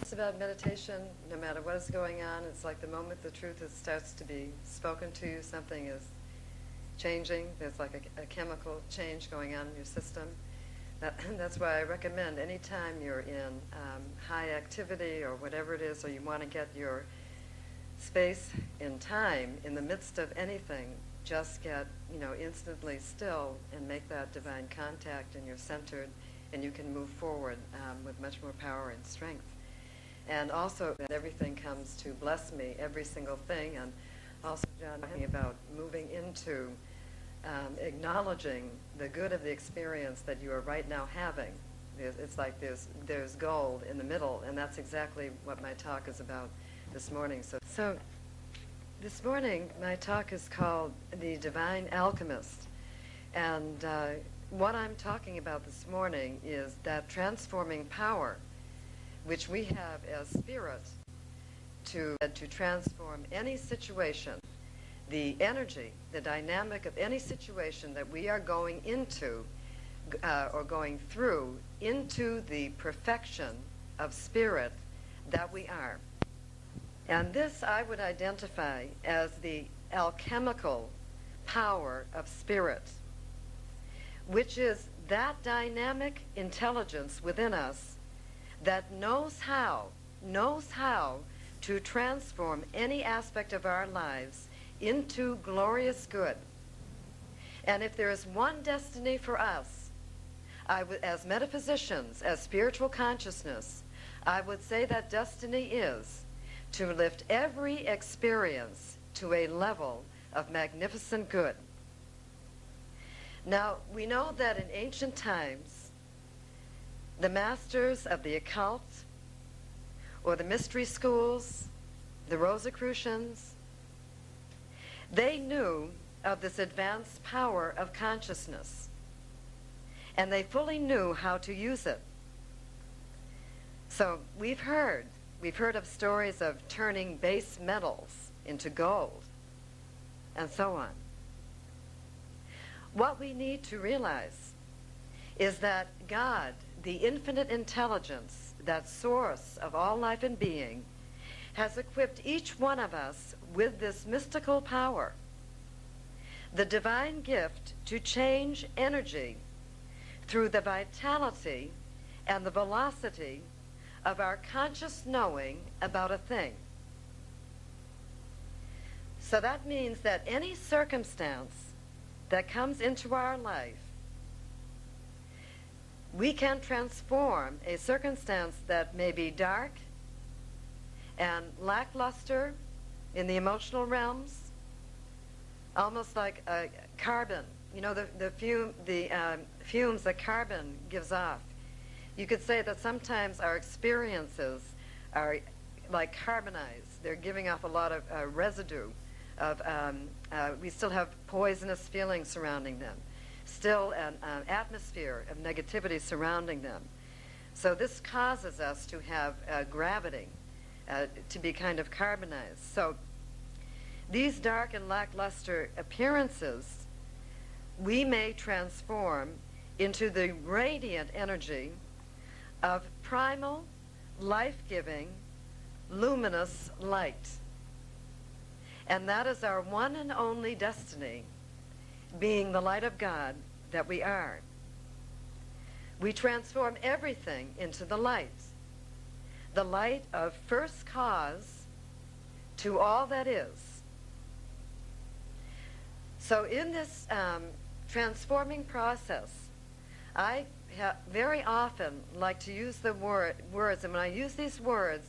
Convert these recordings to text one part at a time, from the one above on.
It's about meditation, no matter what is going on. It's like the moment the truth starts to be spoken to you, something is changing. There's like a chemical change going on in your system. That's why I recommend anytime you're in high activity or whatever it is, or you want to get your space in time in the midst of anything, just get, instantly still and make that divine contact, and you're centered and you can move forward with much more power and strength. And also that everything comes to bless me, every single thing. And also John talking about moving into acknowledging the good of the experience that you are right now having. It's like there's gold in the middle, and that's exactly what my talk is about this morning. So this morning my talk is called The Divine Alchemist, and what I'm talking about this morning is that transforming power which we have as spirit to transform any situation, the energy, the dynamic of any situation that we are going into or going through, into the perfection of spirit that we are. And this I would identify as the alchemical power of spirit, which is that dynamic intelligence within us that knows how to transform any aspect of our lives into glorious good. And if there is one destiny for us, as metaphysicians, as spiritual consciousness, I would say that destiny is to lift every experience to a level of magnificent good. Now, we know that in ancient times, the masters of the occult, or the mystery schools, the Rosicrucians, they knew of this advanced power of consciousness, and they fully knew how to use it. So we've heard of stories of turning base metals into gold, and so on. What we need to realize is that God, the infinite intelligence, that source of all life and being, has equipped each one of us with this mystical power, the divine gift to change energy through the vitality and the velocity of our conscious knowing about a thing. So that means that any circumstance that comes into our life, we can transform a circumstance that may be dark and lackluster in the emotional realms, almost like carbon. The fumes that carbon gives off. You could say that sometimes our experiences are like carbonized. They're giving off a lot of residue of, we still have poisonous feelings surrounding them, still an atmosphere of negativity surrounding them. So this causes us to have gravity, to be kind of carbonized. So these dark and lackluster appearances, we may transform into the radiant energy of primal, life-giving, luminous light. And that is our one and only destiny, being the light of God that we are. We transform everything into the light of first cause to all that is. So in this transforming process, I very often like to use the words, and when I use these words,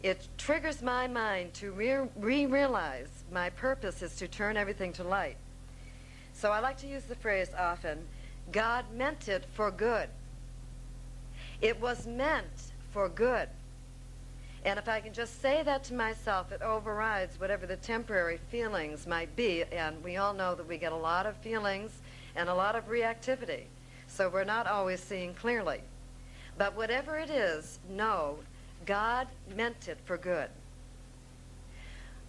it triggers my mind to realize my purpose is to turn everything to light. So I like to use the phrase often, God meant it for good. It was meant for good. And if I can just say that to myself, it overrides whatever the temporary feelings might be. And we all know that we get a lot of feelings and a lot of reactivity. So we're not always seeing clearly. But whatever it is, know God meant it for good.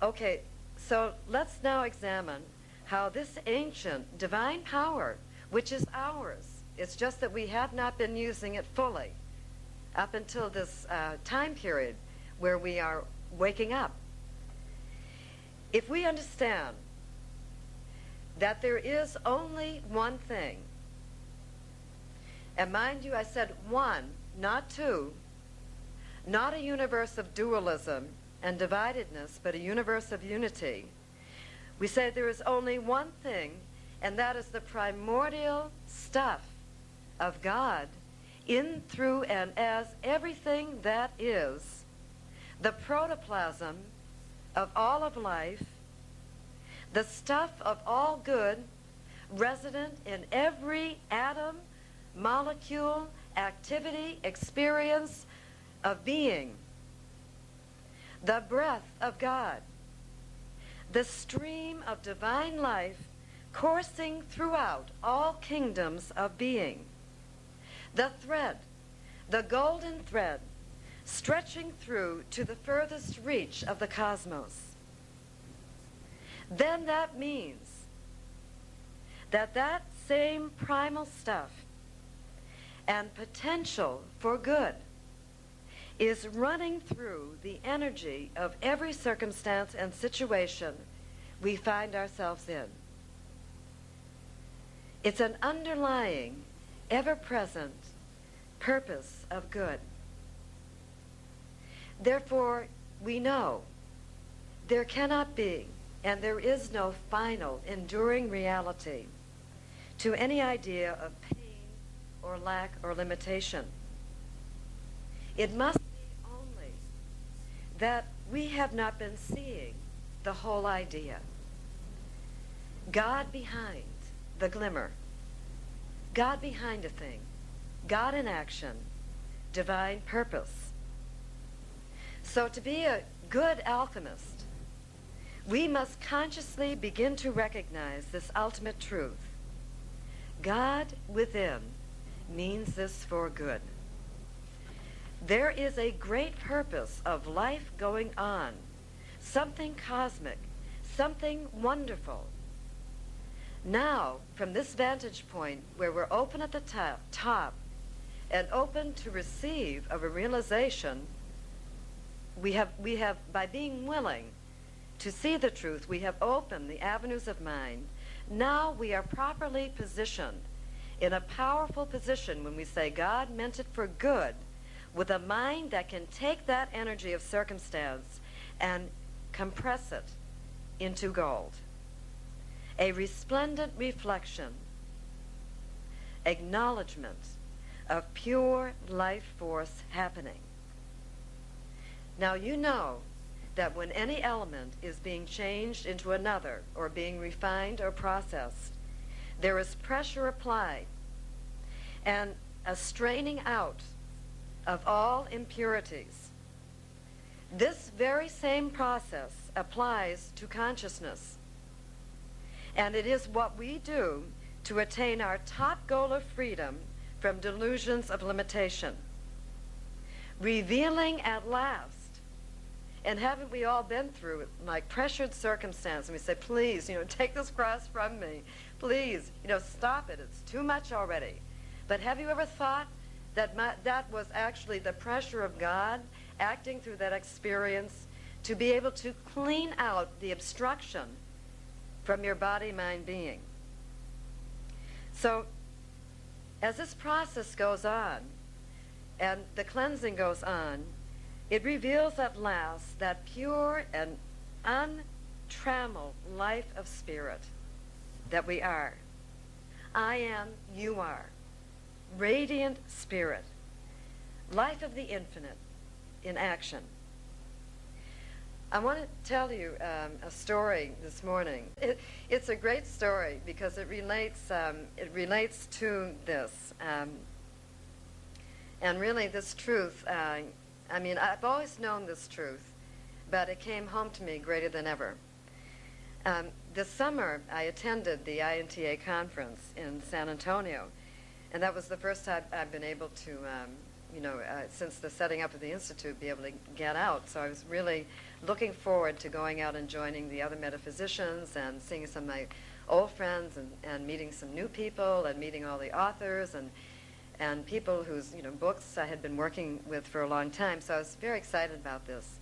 Okay, so let's now examine how this ancient divine power, which is ours, it's just that we have not been using it fully. up until this time period where we are waking up. If we understand that there is only one thing, and mind you, I said one, not two, not a universe of dualism and dividedness, but a universe of unity. We say there is only one thing, and that is the primordial stuff of God in, through, and as everything that is, the protoplasm of all of life, the stuff of all good, resident in every atom, molecule, activity, experience of being, the breath of God, the stream of divine life coursing throughout all kingdoms of being, the thread, the golden thread, stretching through to the furthest reach of the cosmos. Then that means that that same primal stuff and potential for good is running through the energy of every circumstance and situation we find ourselves in. It's an underlying, ever-present purpose of good. Therefore, we know there cannot be, and there is no final, enduring reality to any idea of pain or lack or limitation. It must be only that we have not been seeing the whole idea. God behind the glimmer, God behind a thing, God in action, divine purpose. So to be a good alchemist, we must consciously begin to recognize this ultimate truth. God within means this for good. There is a great purpose of life going on, something cosmic, something wonderful. Now, from this vantage point where we're open at the top and open to receive of a realization, we have, by being willing to see the truth, we have opened the avenues of mind. Now we are properly positioned in a powerful position when we say God meant it for good, with a mind that can take that energy of circumstance and compress it into gold. A resplendent reflection, acknowledgement of pure life force happening. Now you know that when any element is being changed into another, or being refined or processed, there is pressure applied and a straining out of all impurities. This very same process applies to consciousness, and it is what we do to attain our top goal of freedom from delusions of limitation, revealing at last. And haven't we all been through it, like pressured circumstance, and we say, please, take this cross from me. Please, stop it. It's too much already. But have you ever thought that that was actually the pressure of God acting through that experience to be able to clean out the obstruction from your body, mind, being? So as this process goes on and the cleansing goes on, it reveals at last that pure and untrammeled life of spirit that we are. I am, you are. Radiant spirit. Life of the infinite in action. I want to tell you a story this morning. It's a great story because it relates to this. And really this truth, I've always known this truth, but it came home to me greater than ever. This summer, I attended the INTA conference in San Antonio, and that was the first time I've been able to, since the setting up of the Institute, be able to get out. So I was really looking forward to going out and joining the other metaphysicians and seeing some of my old friends and meeting some new people and meeting all the authors and people whose books I had been working with for a long time. So I was very excited about this.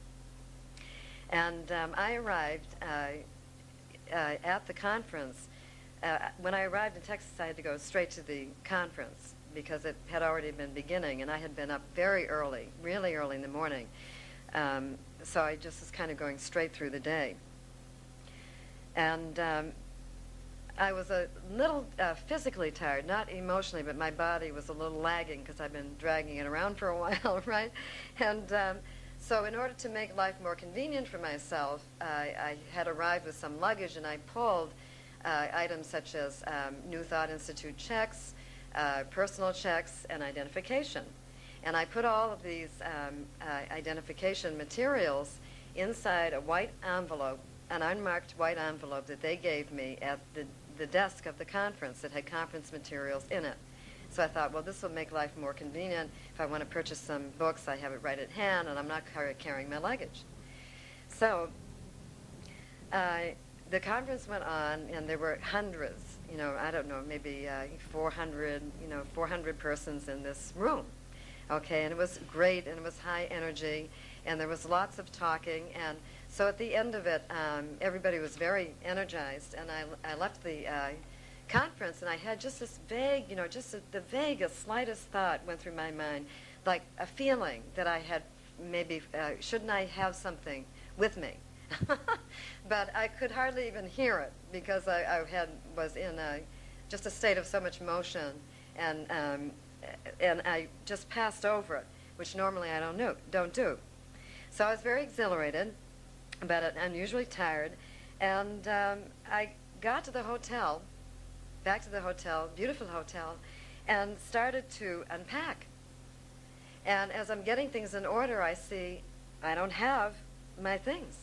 And I arrived at the conference. When I arrived in Texas, I had to go straight to the conference because it had already been beginning, and I had been up very early, really early in the morning. So I just was kind of going straight through the day. And I was a little physically tired, not emotionally, but my body was a little lagging because I've been dragging it around for a while, right? And so in order to make life more convenient for myself, I had arrived with some luggage, and I pulled items such as New Thought Institute checks, personal checks, and identification. And I put all of these identification materials inside a white envelope, an unmarked white envelope that they gave me at the desk of the conference that had conference materials in it. So I thought, well, this will make life more convenient. If I want to purchase some books, I have it right at hand, and I'm not carrying my luggage. So the conference went on, and there were hundreds, I don't know, maybe 400, 400 persons in this room. Okay, and it was great, and it was high energy, and there was lots of talking, and so at the end of it, everybody was very energized, and I left the conference, and I had just this vague, just the vaguest, slightest thought went through my mind, like a feeling that I had maybe, shouldn't I have something with me? But I could hardly even hear it because I was in just a state of so much motion, and I just passed over it, which normally I don't do. So I was very exhilarated, but unusually tired, and I got to the hotel, back to the hotel, beautiful hotel, and started to unpack. And as I'm getting things in order, I see I don't have my things.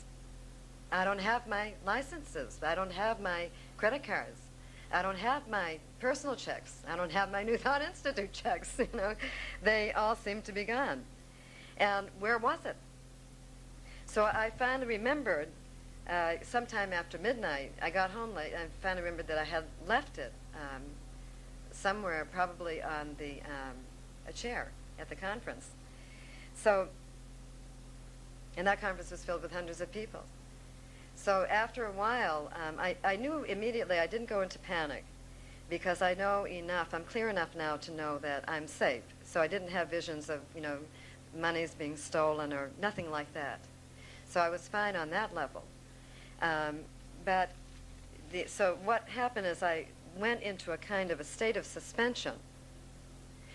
I don't have my licenses. I don't have my credit cards. I don't have my personal checks. I don't have my New Thought Institute checks. They all seem to be gone. And where was it? So I finally remembered, sometime after midnight, I got home late, and finally remembered that I had left it somewhere, probably on a chair at the conference. So, and that conference was filled with hundreds of people. So after a while, I knew immediately I didn't go into panic because I know enough, I'm clear enough now to know that I'm safe. So I didn't have visions of, monies being stolen or nothing like that. So I was fine on that level. So what happened is I went into a kind of a state of suspension.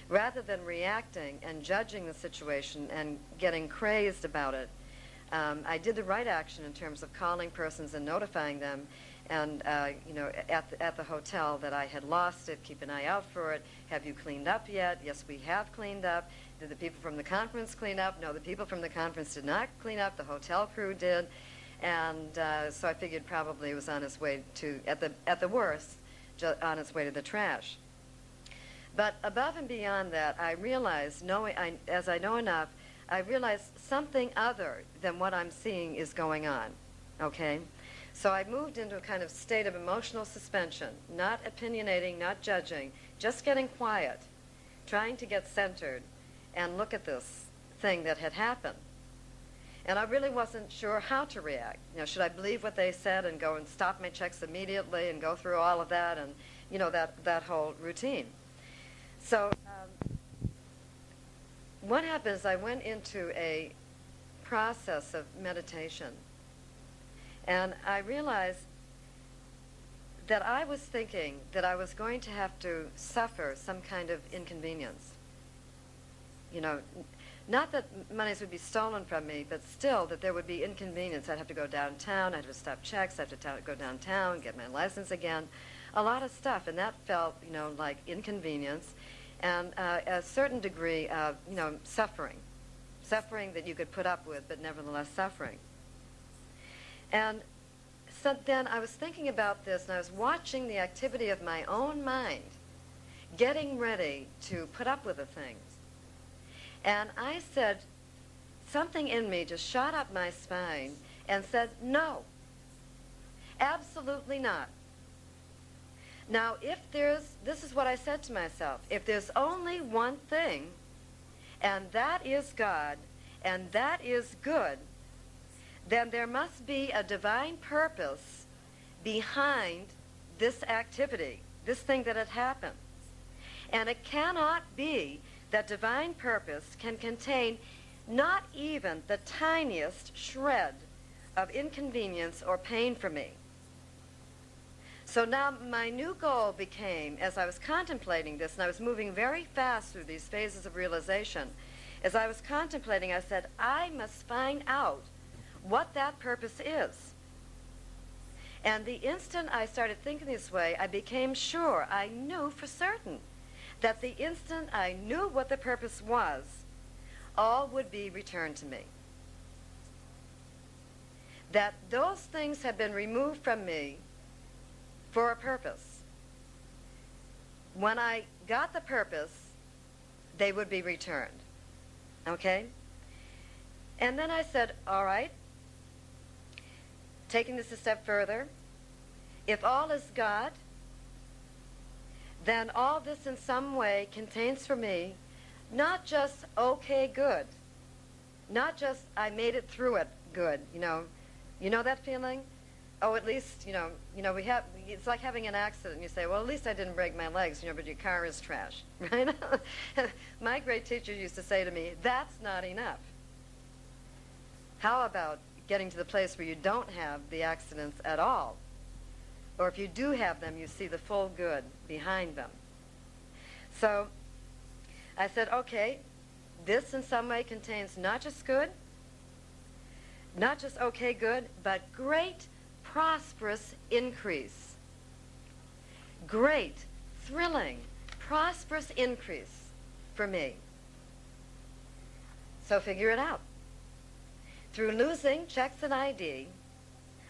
Rather than reacting and judging the situation and getting crazed about it, I did the right action in terms of calling persons and notifying them, and at the hotel that I had lost it. Keep an eye out for it. Have you cleaned up yet? Yes, we have cleaned up. Did the people from the conference clean up? No, the people from the conference did not clean up. The hotel crew did, and so I figured probably it was on its way to, at the worst, on its way to the trash. But above and beyond that, I realized, as I know enough, I realized something other than what I'm seeing is going on, okay? So I moved into a kind of state of emotional suspension, not opinionating, not judging, just getting quiet, trying to get centered and look at this thing that had happened. And I really wasn't sure how to react. Should I believe what they said and go and stop my checks immediately and go through all of that and, that whole routine? So what happened is I went into a process of meditation, and I realized that I was thinking that I was going to have to suffer some kind of inconvenience. Not that monies would be stolen from me, but still that there would be inconvenience. I'd have to go downtown, I'd have to stop checks, I'd have to go downtown, get my license again, a lot of stuff, and that felt, like inconvenience. And a certain degree of, suffering that you could put up with, but nevertheless suffering. And so then I was thinking about this, and I was watching the activity of my own mind, getting ready to put up with the things. And I said, something in me just shot up my spine and said, no, absolutely not. Now, this is what I said to myself, if there's only one thing, and that is God, and that is good, then there must be a divine purpose behind this activity, this thing that had happened. And it cannot be that divine purpose can contain not even the tiniest shred of inconvenience or pain for me. So now my new goal became, as I was contemplating this, and I was moving very fast through these phases of realization, as I was contemplating, I said, I must find out what that purpose is. And the instant I started thinking this way, I became sure, I knew for certain, that the instant I knew what the purpose was, all would be returned to me. That those things had been removed from me for a purpose. When I got the purpose, they would be returned. Okay? And then I said, all right, taking this a step further, if all is God, then all this in some way contains for me not just okay good, not just I made it through it good, you know that feeling? Oh, at least, we have, it's like having an accident and you say, well, at least I didn't break my legs, but your car is trash, right? My great teacher used to say to me, that's not enough. How about getting to the place where you don't have the accidents at all? Or if you do have them, you see the full good behind them. So I said, okay, this in some way contains not just good, not just okay good, but great prosperous increase. Great, thrilling, prosperous increase for me. So figure it out. Through losing checks and ID,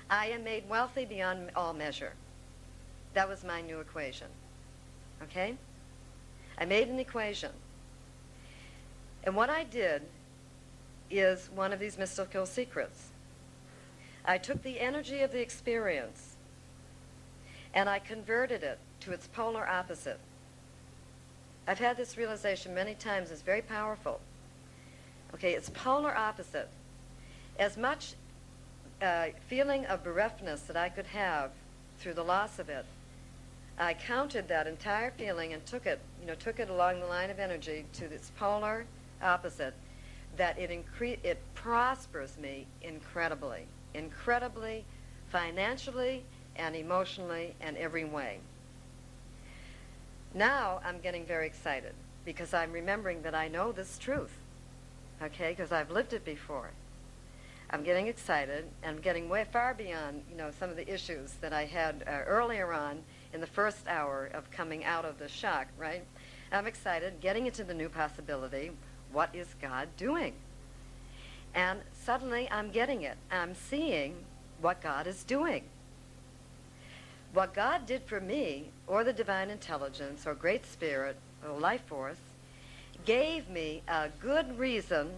I am made wealthy beyond all measure. That was my new equation. Okay? I made an equation. And what I did is one of these mystical secrets. I took the energy of the experience and I converted it to its polar opposite. I've had this realization many times. It's very powerful. Okay, it's polar opposite. As much feeling of bereftness that I could have through the loss of it, I counted that entire feeling and took it along the line of energy to its polar opposite, that it prospers me incredibly, financially and emotionally and every way. Now I'm getting very excited because I'm remembering that I know this truth, okay, because I've lived it before. I'm getting excited, and I'm getting way far beyond, some of the issues that I had earlier on in the first hour of coming out of the shock, right? I'm excited, getting into the new possibility. What is God doing? And suddenly I'm getting it. I'm seeing what God is doing. What God did for me, or the divine intelligence, or great spirit, or life force, gave me a good reason,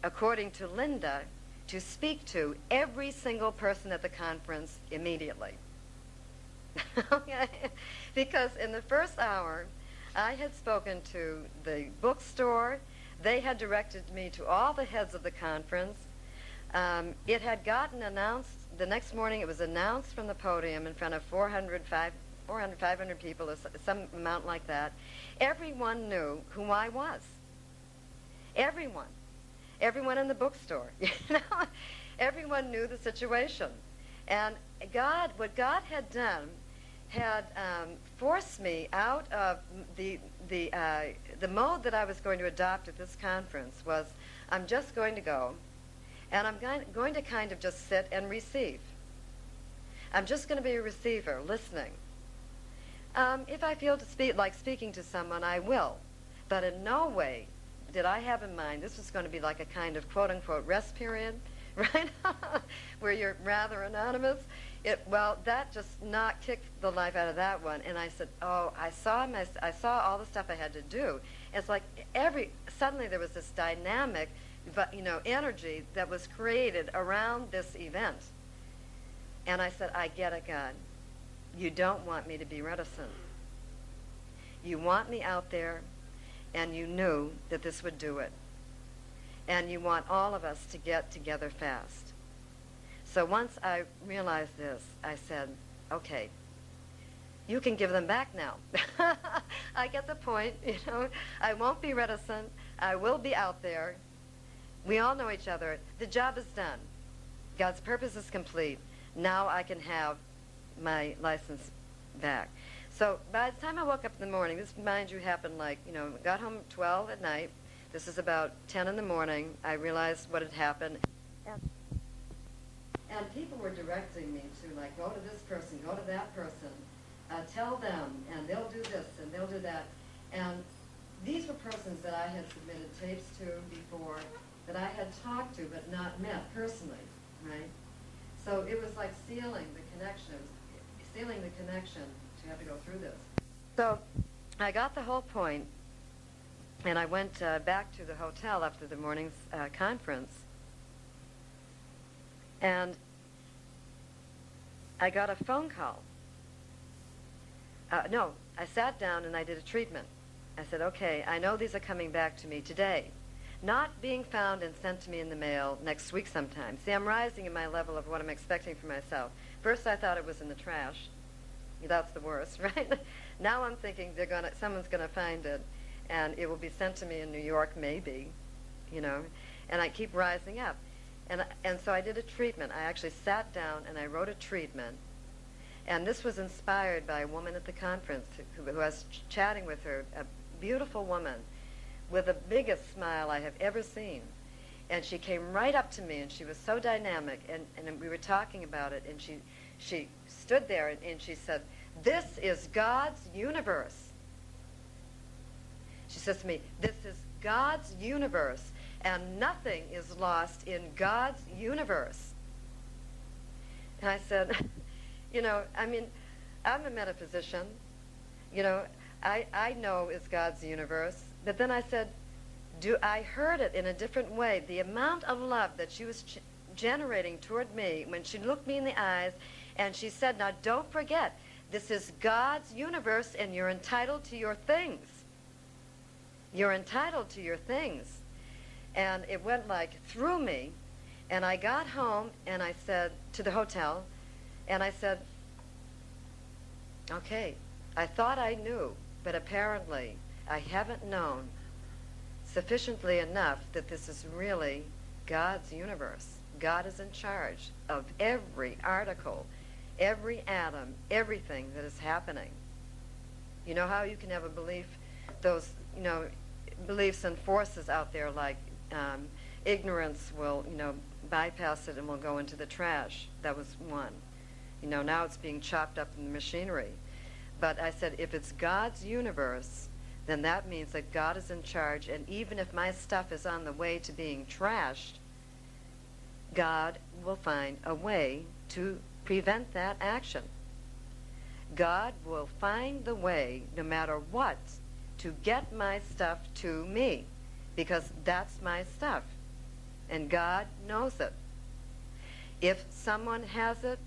according to Linda, to speak to every single person at the conference immediately. Okay? Because in the first hour, I had spoken to the bookstore. They had directed me to all the heads of the conference. It had gotten announced, the next morning it was announced from the podium in front of 500 people, or some amount like that. Everyone knew who I was. Everyone. Everyone in the bookstore, everyone knew the situation. And what God had done had forced me out of the mode that I was going to adopt at this conference. Was I'm just going to go, and I'm going to kind of just sit and receive. I'm just going to be a receiver, listening. If I feel like speaking to someone, I will. But in no way did I have in mind this was going to be like a kind of quote-unquote rest period, right? Where you're rather anonymous. That just kicked the life out of that one. And I said, oh, I saw all the stuff I had to do. It's like suddenly there was this dynamic, energy that was created around this event. And I said, I get it, God. you don't want me to be reticent. You want me out there, and you knew that this would do it. And you want all of us to get together fast. So once I realized this, I said, okay, you can give them back now. I get the point, you know. I won't be reticent. I will be out there. We all know each other. The job is done. God's purpose is complete. Now I can have my license back. So by the time I woke up in the morning, this, mind you, happened like, you know, got home 12 at night. This is about 10 in the morning. I realized what had happened. And people were directing me to, like, go to this person, go to that person, tell them, and they'll do this, and they'll do that. And these were persons that I had submitted tapes to before, that I had talked to but not met personally, right? So it was like sealing the connection. It was sealing the connection to have to go through this. So I got the whole point, and I went back to the hotel after the morning's conference, and I got a phone call. No, I sat down and I did a treatment. I said, okay, I know these are coming back to me today. Not being found and sent to me in the mail next week sometime. See, I'm rising in my level of what I'm expecting for myself. First I thought it was in the trash. That's the worst, right? Now I'm thinking someone's gonna find it, and it will be sent to me in New York, maybe, you know. And I keep rising up. And so I did a treatment. I actually sat down and I wrote a treatment. And this was inspired by a woman at the conference who I was chatting with her, a beautiful woman with the biggest smile I have ever seen. And she came right up to me, and she was so dynamic, and we were talking about it, and she stood there and she said, "This is God's universe." She says to me, "This is God's universe, and nothing is lost in God's universe." And I said, you know, I mean, I'm a metaphysician. You know, I know it's God's universe. But then I said, I heard it in a different way. The amount of love that she was generating toward me when she looked me in the eyes and she said, "Now don't forget, this is God's universe and you're entitled to your things. You're entitled to your things." And it went like through me. And I got home and I said to the hotel, and I said, okay, I thought I knew, but apparently I haven't known sufficiently enough that this is really God's universe. God is in charge of every article, every atom, everything that is happening. You know how you can have a belief, those, you know, beliefs and forces out there like ignorance will, you know, bypass it and will go into the trash. That was one. You know, now it's being chopped up in the machinery. But I said, if it's God's universe, then that means that God is in charge, and even if my stuff is on the way to being trashed, God will find a way to prevent that action. God will find the way, no matter what, to get my stuff to me, because that's my stuff, and God knows it. If someone has it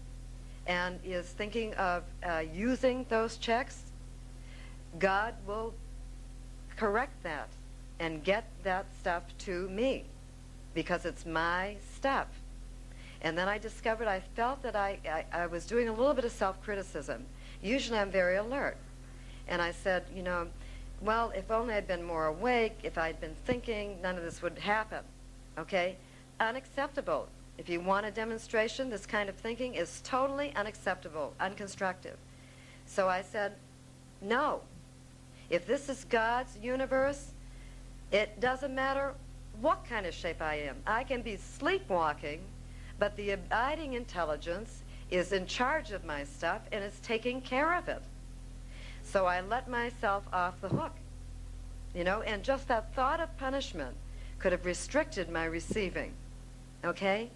and is thinking of using those checks, God will correct that and get that stuff to me, because it's my stuff. And then I discovered, I felt that I was doing a little bit of self-criticism. Usually I'm very alert. And I said, you know, well, if only I'd been more awake, if I'd been thinking, none of this would happen. Okay? Unacceptable. If you want a demonstration, this kind of thinking is totally unacceptable, unconstructive. So I said, no. If this is God's universe, it doesn't matter what kind of shape I am. I can be sleepwalking, but the abiding intelligence is in charge of my stuff and is taking care of it. So I let myself off the hook, you know, and just that thought of punishment could have restricted my receiving, okay?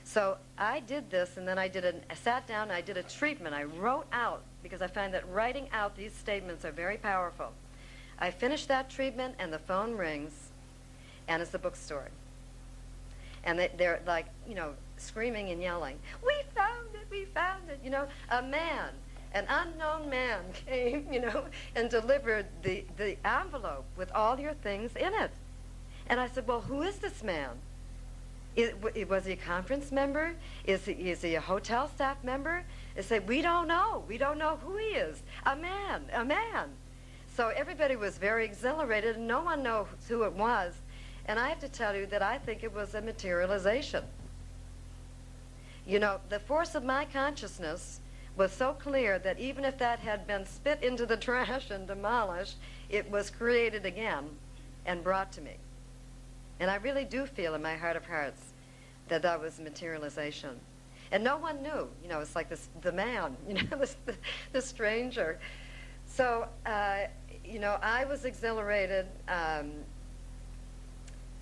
So I did this, and then I sat down, and I did a treatment. I wrote out, because I find that writing out these statements are very powerful. I finished that treatment, and the phone rings, and it's the bookstore. And they're like, you know, screaming and yelling, "We found it, we found it." You know, a man An unknown man came, and delivered the envelope with all your things in it. And I said, well, who is this man? Was he a conference member? Is he a hotel staff member? They said, we don't know. We don't know who he is. A man. So everybody was very exhilarated, and no one knows who it was. And I have to tell you that I think it was a materialization. The force of my consciousness was so clear that even if that had been spit into the trash and demolished, it was created again and brought to me. And I really do feel in my heart of hearts that that was materialization. And no one knew. It's like the man, the stranger. So, I was exhilarated.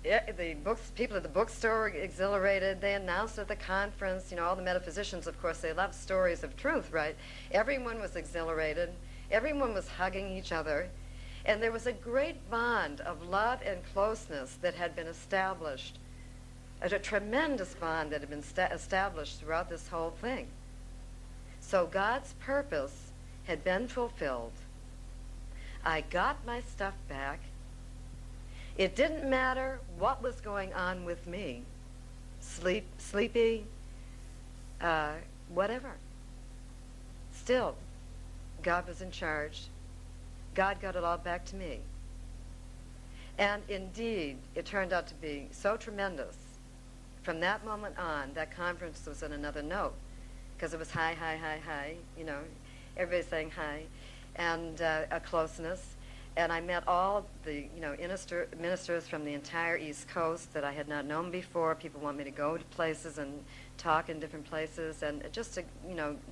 The people at the bookstore were exhilarated. They announced at the conference, all the metaphysicians, of course, they love stories of truth, right? Everyone was exhilarated. Everyone was hugging each other. And there was a great bond of love and closeness that had been established, a tremendous bond that had been established throughout this whole thing. So God's purpose had been fulfilled. I got my stuff back. It didn't matter what was going on with me, sleepy, whatever. Still, God was in charge. God got it all back to me. And indeed, it turned out to be so tremendous. From that moment on, that conference was on another note, because it was hi, hi, hi, hi, everybody saying hi, and a closeness. And I met all the, ministers from the entire East Coast that I had not known before. People want me to go to places and talk in different places, and just,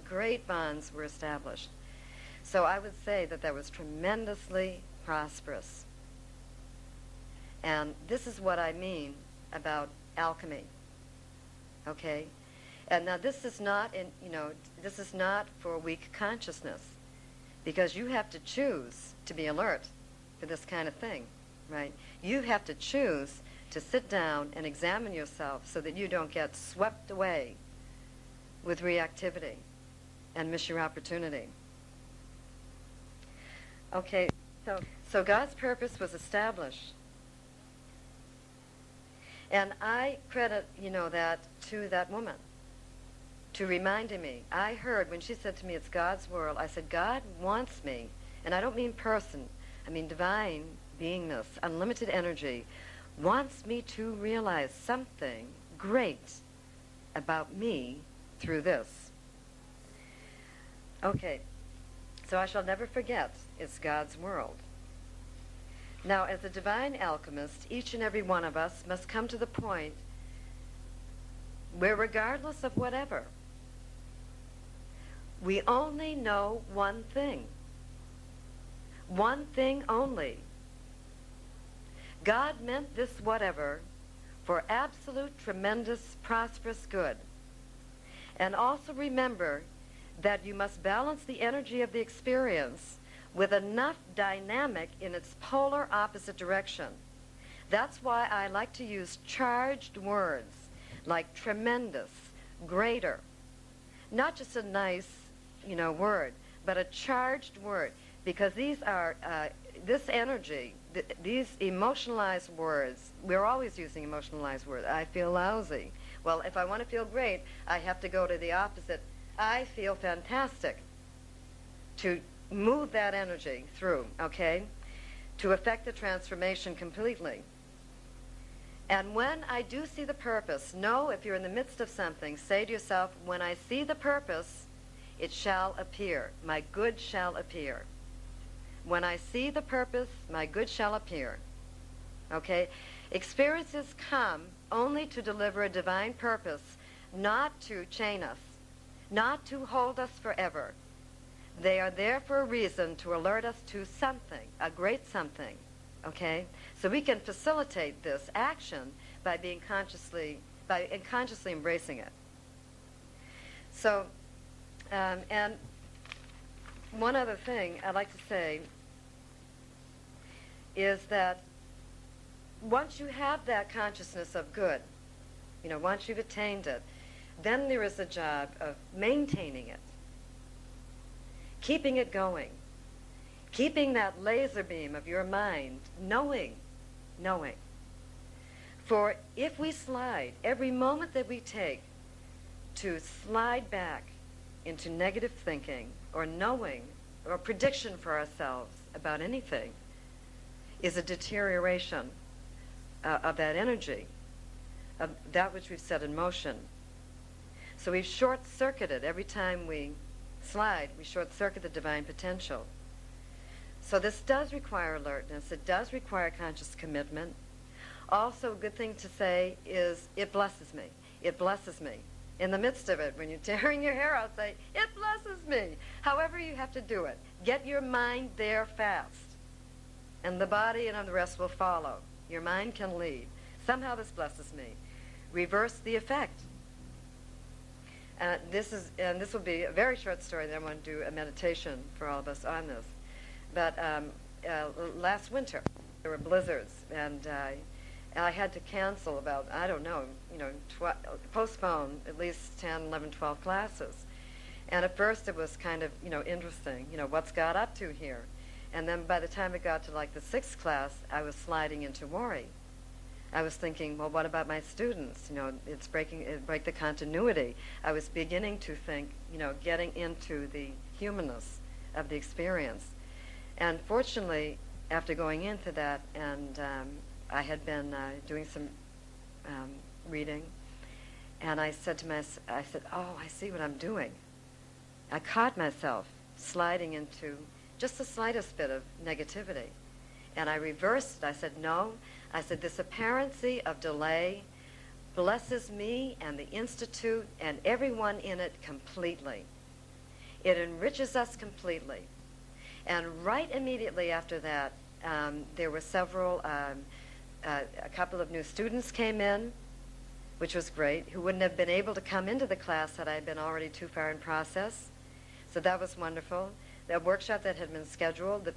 great bonds were established. So I would say that was tremendously prosperous. And this is what I mean about alchemy, okay? And now this is not, this is not for weak consciousness, because you have to choose to be alert for this kind of thing, right? You have to choose to sit down and examine yourself so that you don't get swept away with reactivity and miss your opportunity. Okay, so God's purpose was established. And I credit, that to that woman, to reminding me. I heard when she said to me, it's God's world, I said, God wants me, and I don't mean person, I mean divine beingness, unlimited energy, wants me to realize something great about me through this. Okay, so I shall never forget, it's God's world. Now, as a divine alchemist, each and every one of us must come to the point where, regardless of whatever, we only know one thing only. God meant this whatever for absolute, tremendous, prosperous good. And also remember that you must balance the energy of the experience with enough dynamic in its polar opposite direction. That's why I like to use charged words like tremendous, greater. Not just a nice, word, but a charged word, because these are, this energy, these emotionalized words, we're always using emotionalized words. I feel lousy. Well, if I want to feel great, I have to go to the opposite. I feel fantastic. To move that energy through, okay, to affect the transformation completely. And when I do see the purpose, know if you're in the midst of something, say to yourself, when I see the purpose, it shall appear. My good shall appear. When I see the purpose, my good shall appear. Okay? Experiences come only to deliver a divine purpose, not to chain us, not to hold us forever. They are there for a reason, to alert us to something, a great something, okay? So we can facilitate this action by being consciously embracing it. So, and one other thing I'd like to say is that once you have that consciousness of good, once you've attained it, then there is a job of maintaining it. keeping it going, keeping that laser beam of your mind, knowing. For if we slide, every moment that we take to slide back into negative thinking or knowing or prediction for ourselves about anything is a deterioration of that energy, of that which we've set in motion. So we've short-circuited every time we slide, we short-circuit the divine potential. So this does require alertness. It does require conscious commitment. Also, a good thing to say is, it blesses me. It blesses me. In the midst of it, when you're tearing your hair out, say, it blesses me. However you have to do it. Get your mind there fast. And the body and the rest will follow. Your mind can lead. Somehow this blesses me. Reverse the effect. This will be a very short story, then I want to do a meditation for all of us on this. But last winter, there were blizzards, and I had to cancel about, I don't know, postpone at least 10, 11, 12 classes. And at first it was kind of, interesting, what's God up to here? And then by the time it got to like the 6th class, I was sliding into worry. I was thinking, well, what about my students? It break the continuity. I was beginning to think, getting into the humanness of the experience. And fortunately, after going into that, and I had been doing some reading, and I said to myself, oh, I see what I'm doing. I caught myself sliding into just the slightest bit of negativity. And I reversed it. I said, no. I said, this apparency of delay blesses me and the Institute and everyone in it completely. It enriches us completely. And right immediately after that, there were a couple of new students came in, which was great, who wouldn't have been able to come into the class had I been already too far in process. So that was wonderful. The workshop that had been scheduled,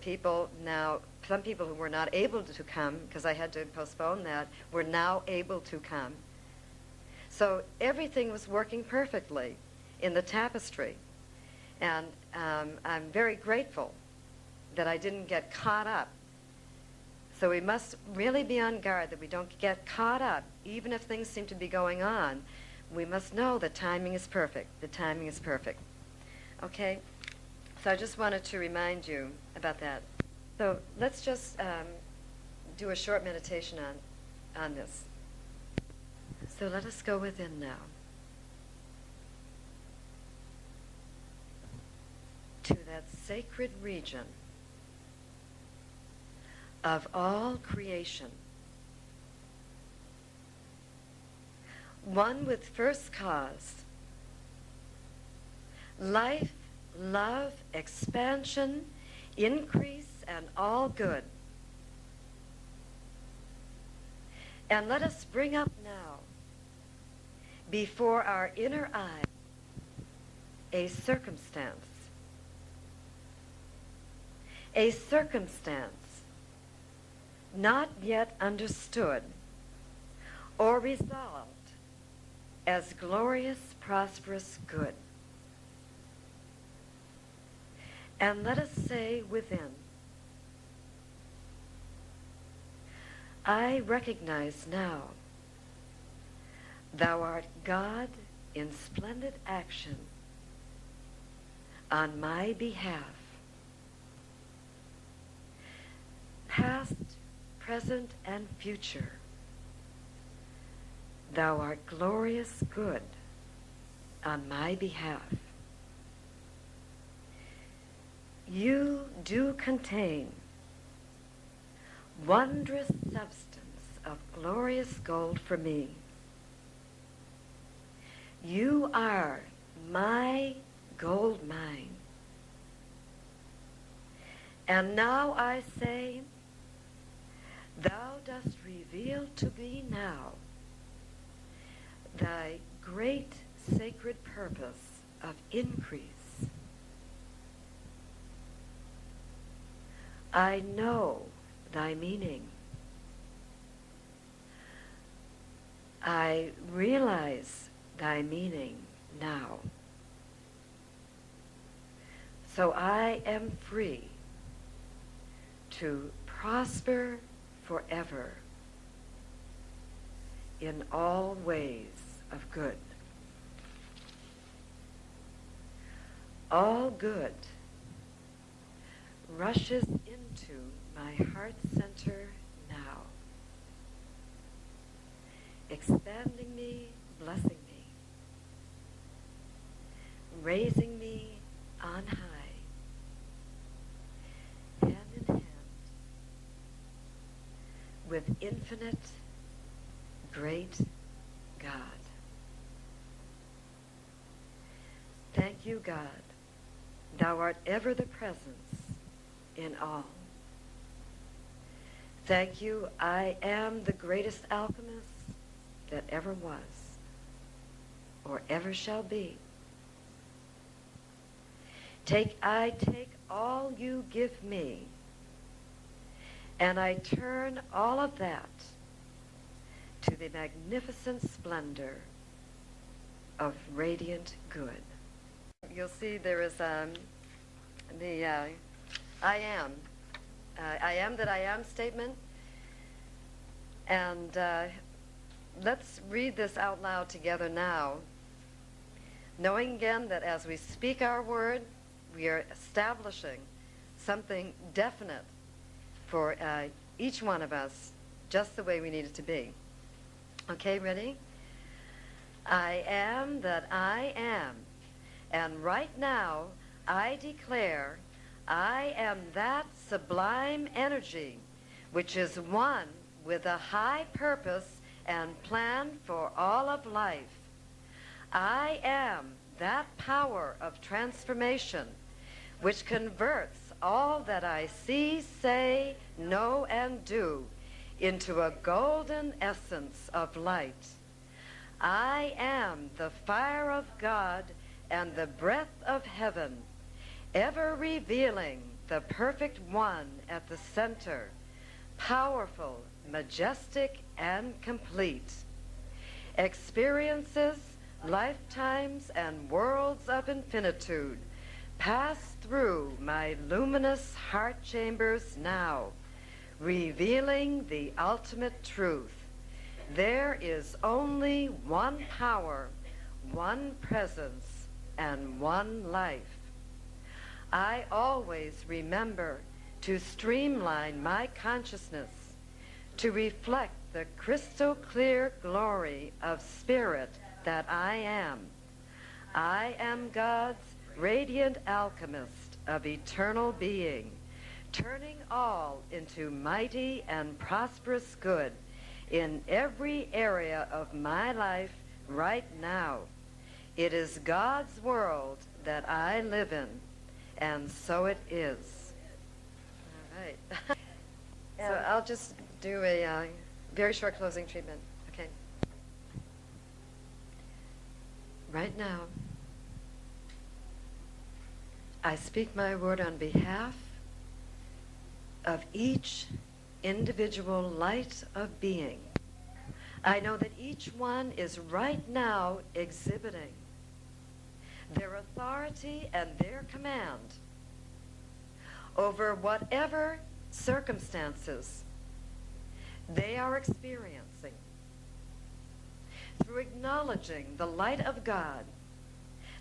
some people who were not able to come, because I had to postpone that, were now able to come. So everything was working perfectly in the tapestry. And I'm very grateful that I didn't get caught up. So we must really be on guard that we don't get caught up, even if things seem to be going on. We must know the timing is perfect. The timing is perfect. Okay? So I just wanted to remind you about that. So let's just do a short meditation on this. So let us go within now to that sacred region of all creation, one with first cause, life, love, expansion, increase, and all good. And let us bring up now, before our inner eye, a circumstance not yet understood or resolved as glorious, prosperous good. And let us say within, I recognize now thou art God in splendid action on my behalf, past, present, and future. Thou art glorious good on my behalf. You do contain wondrous substance of glorious gold for me. You are my gold mine. And now I say, thou dost reveal to me now thy great sacred purpose of increase. I know thy meaning. I realize thy meaning now. So I am free to prosper forever in all ways of good. All good rushes into my heart center now, expanding me, blessing me, raising me on high, hand in hand, with infinite, great God. Thank you, God. Thou art ever the presence in all. Thank you, I am the greatest alchemist that ever was or ever shall be. I take all you give me, and I turn all of that to the magnificent splendor of radiant good. You'll see there is the I am that I am statement. And let's read this out loud together now, knowing again that as we speak our word, we are establishing something definite for each one of us, just the way we need it to be. Okay, ready? I am that I am. And right now, I declare I am that sublime energy which is one with a high purpose and plan for all of life. I am that power of transformation which converts all that I see, say, know, and do into a golden essence of light. I am the fire of God and the breath of heaven, ever revealing the perfect one at the center, powerful, majestic, and complete. Experiences, lifetimes, and worlds of infinitude pass through my luminous heart chambers now, revealing the ultimate truth. There is only one power, one presence, and one life. I always remember to streamline my consciousness to reflect the crystal clear glory of spirit that I am. I am God's radiant alchemist of eternal being, turning all into mighty and prosperous good in every area of my life right now. It is God's world that I live in, and so it is. All right. So I'll just do a very short closing treatment, okay? Right now, I speak my word on behalf of each individual light of being. I know that each one is right now exhibiting their authority and their command over whatever circumstances they are experiencing. Through acknowledging the light of God,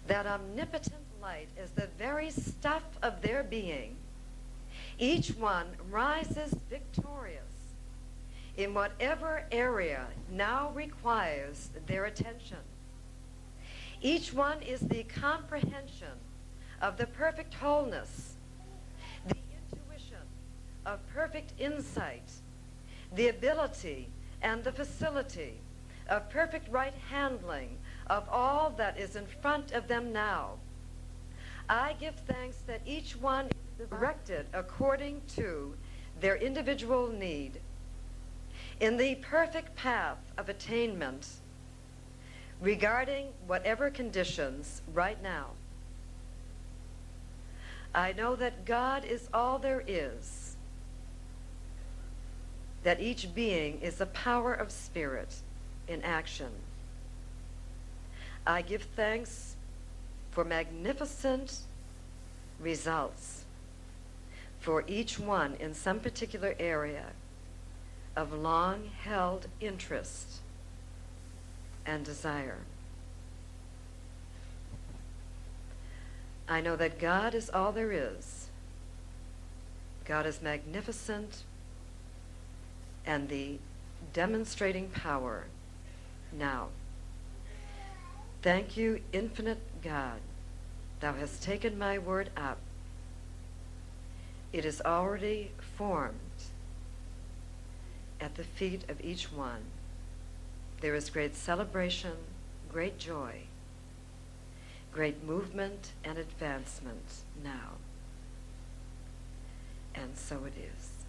that omnipotent light is the very stuff of their being, each one rises victorious in whatever area now requires their attention. Each one is the comprehension of the perfect wholeness, the intuition of perfect insight, the ability and the facility of perfect right handling of all that is in front of them now. I give thanks that each one is directed according to their individual need in the perfect path of attainment regarding whatever conditions right now. I know that God is all there is, that each being is a power of spirit in action. I give thanks for magnificent results for each one in some particular area of long-held interest and desire. I know that God is all there is. God is magnificent and the demonstrating power now. Thank you, infinite God. Thou hast taken my word up. It is already formed at the feet of each one. There is great celebration, great joy, great movement and advancement now. And so it is.